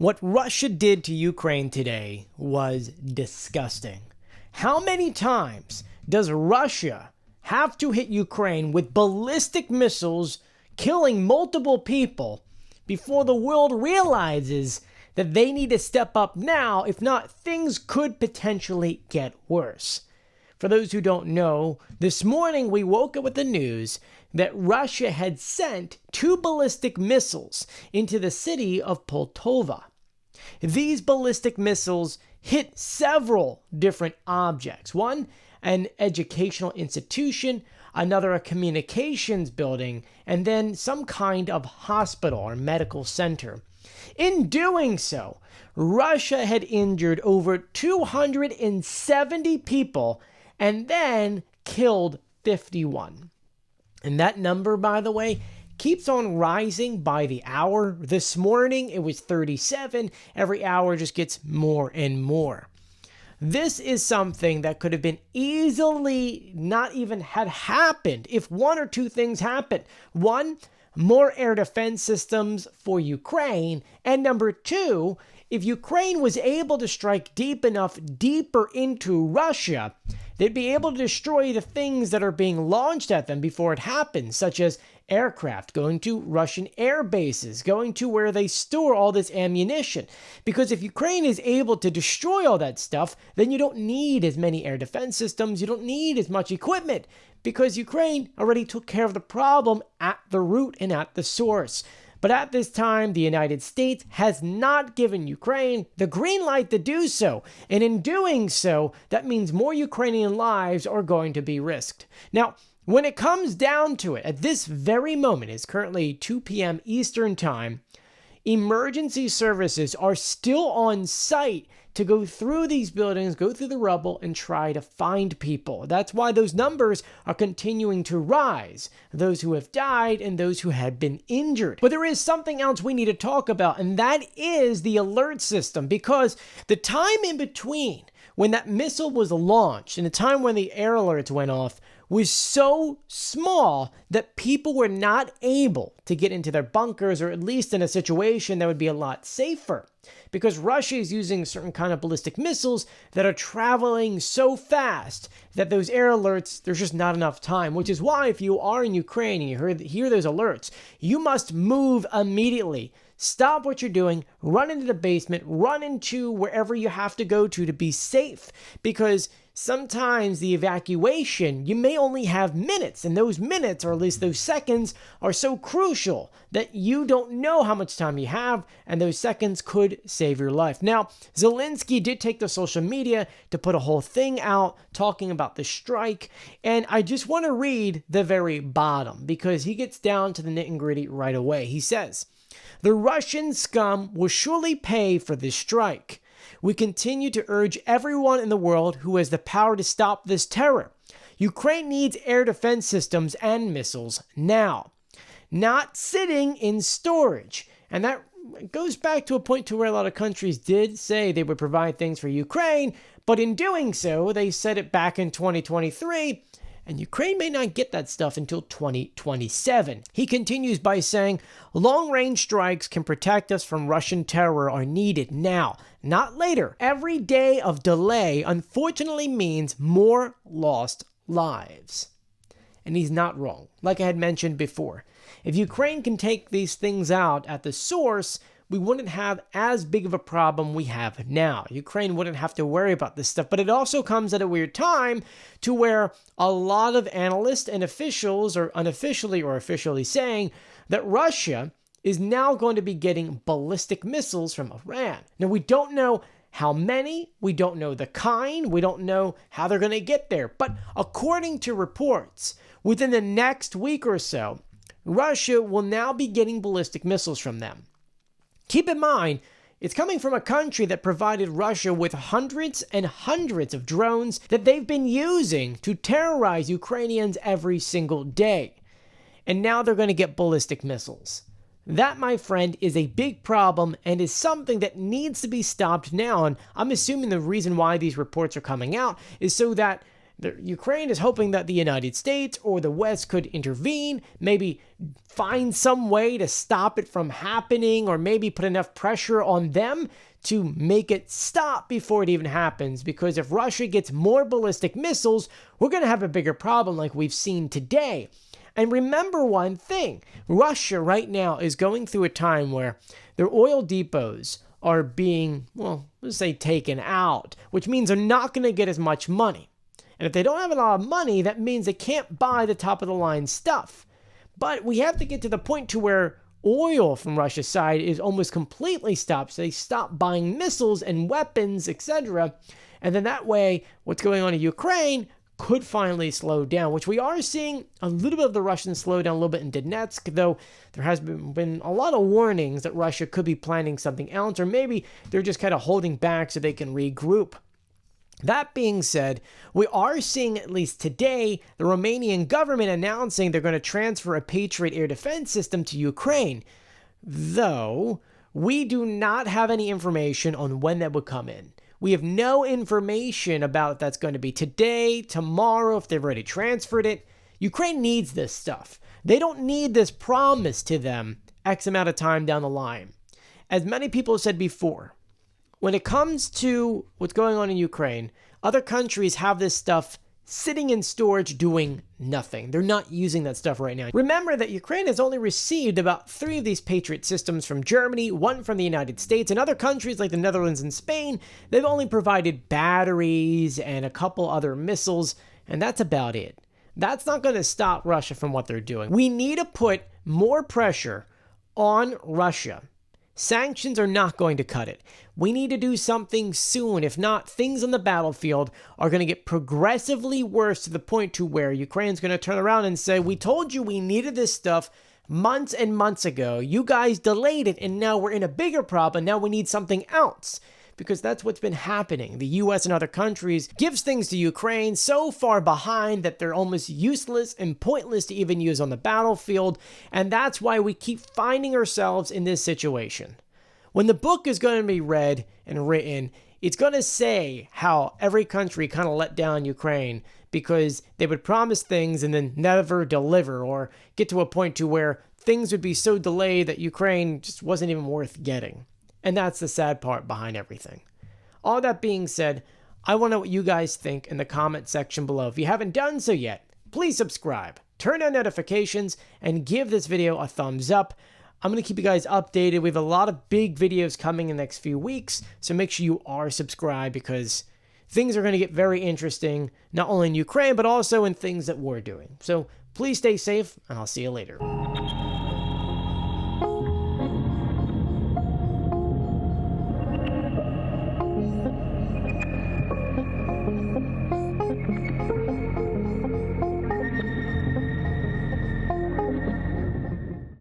What Russia did to Ukraine today was disgusting. How many times does Russia have to hit Ukraine with ballistic missiles, killing multiple people, before the world realizes that they need to step up now? If not, things could potentially get worse. For those who don't know, this morning we woke up with the news that Russia had sent 2 ballistic missiles into the city of Poltava. These ballistic missiles hit several different objects. One, an educational institution, another, a communications building, and then some kind of hospital or medical center. In doing so, Russia had injured over 270 people and then killed 51. And that number, by the way, keeps on rising by the hour. This morning, it was 37. Every hour just gets more and more. This is something that could have been easily not even had happened if one or two things happened. One, more air defense systems for Ukraine. And number two, if Ukraine was able to strike deeper into Russia, they'd be able to destroy the things that are being launched at them before it happens, such as aircraft going to Russian air bases, going to where they store all this ammunition. Because if Ukraine is able to destroy all that stuff, then you don't need as many air defense systems, you don't need as much equipment, because Ukraine already took care of the problem at the root and at the source. But at this time, the United States has not given Ukraine the green light to do so. And in doing so, that means more Ukrainian lives are going to be risked. Now, when it comes down to it, at this very moment, it's currently 2 p.m. Eastern Time, emergency services are still on site to go through these buildings, go through the rubble, and try to find people. That's why those numbers are continuing to rise, those who have died and those who have been injured. But there is something else we need to talk about, and that is the alert system, because the time in between when that missile was launched and the time when the air alerts went off was so small that people were not able to get into their bunkers, or at least in a situation that would be a lot safer. Because Russia is using certain kind of ballistic missiles that are traveling so fast that those air alerts, there's just not enough time. Which is why if you are in Ukraine and you hear those alerts, you must move immediately. Stop what you're doing, run into the basement, run into wherever you have to go to be safe. Because sometimes the evacuation, you may only have minutes, and those minutes, or at least those seconds, are so crucial that you don't know how much time you have, and those seconds could save your life. Now, Zelensky did take to social media to put a whole thing out talking about the strike, and I just want to read the very bottom, because he gets down to the nitty-gritty right away. He says, "The Russian scum will surely pay for this strike. We continue to urge everyone in the world who has the power to stop this terror. Ukraine needs air defense systems and missiles now, not sitting in storage." And that goes back to a point to where a lot of countries did say they would provide things for Ukraine, but in doing so, they said it back in 2023, and Ukraine may not get that stuff until 2027. He continues by saying, "Long-range strikes can protect us from Russian terror are needed now, not later. Every day of delay, unfortunately, means more lost lives." And he's not wrong. Like I had mentioned before, if Ukraine can take these things out at the source, we wouldn't have as big of a problem we have now. Ukraine wouldn't have to worry about this stuff. But it also comes at a weird time to where a lot of analysts and officials are unofficially or officially saying that Russia is now going to be getting ballistic missiles from Iran. Now, we don't know how many, we don't know the kind, we don't know how they're going to get there. But according to reports, within the next week or so, Russia will now be getting ballistic missiles from them. Keep in mind, it's coming from a country that provided Russia with hundreds and hundreds of drones that they've been using to terrorize Ukrainians every single day. And now they're going to get ballistic missiles. That, my friend, is a big problem and is something that needs to be stopped now. And I'm assuming the reason why these reports are coming out is so that Ukraine is hoping that the United States or the West could intervene, maybe find some way to stop it from happening, or maybe put enough pressure on them to make it stop before it even happens. Because if Russia gets more ballistic missiles, we're going to have a bigger problem like we've seen today. And remember one thing, Russia right now is going through a time where their oil depots are being, well, let's say taken out, which means they're not going to get as much money. And if they don't have a lot of money, that means they can't buy the top of the line stuff. But we have to get to the point to where oil from Russia's side is almost completely stopped. So they stop buying missiles and weapons, etc. And then that way, what's going on in Ukraine could finally slow down, which we are seeing a little bit of the Russians slow down a little bit in Donetsk, though there has been a lot of warnings that Russia could be planning something else, or maybe they're just kind of holding back so they can regroup. That being said, we are seeing, at least today, the Romanian government announcing they're going to transfer a Patriot air defense system to Ukraine, though we do not have any information on when that would come in. We have no information about if that's going to be today, tomorrow, if they've already transferred it. Ukraine needs this stuff. They don't need this promise to them X amount of time down the line. As many people have said before, when it comes to what's going on in Ukraine, other countries have this stuff sitting in storage doing nothing. They're not using that stuff right now. Remember that Ukraine has only received about 3 of these Patriot systems from Germany, 1 from the United States, and other countries like the Netherlands and Spain, they've only provided batteries and a couple other missiles, and that's about it. That's not going to stop Russia from what they're doing. We need to put more pressure on Russia. Sanctions are not going to cut it. We need to do something soon. If not, things on the battlefield are going to get progressively worse to the point to where Ukraine's going to turn around and say, we told you we needed this stuff months and months ago. You guys delayed it, and now we're in a bigger problem. Now we need something else. Because that's what's been happening. The US and other countries gives things to Ukraine so far behind that they're almost useless and pointless to even use on the battlefield, and that's why we keep finding ourselves in this situation. When the book is going to be read and written, it's going to say how every country kind of let down Ukraine because they would promise things and then never deliver, or get to a point to where things would be so delayed that Ukraine just wasn't even worth getting. And that's the sad part behind everything. All that being said, I want to know what you guys think in the comment section below. If you haven't done so yet, please subscribe, turn on notifications, and give this video a thumbs up. I'm going to keep you guys updated. We have a lot of big videos coming in the next few weeks, so make sure you are subscribed because things are going to get very interesting, not only in Ukraine, but also in things that we're doing. So please stay safe, and I'll see you later.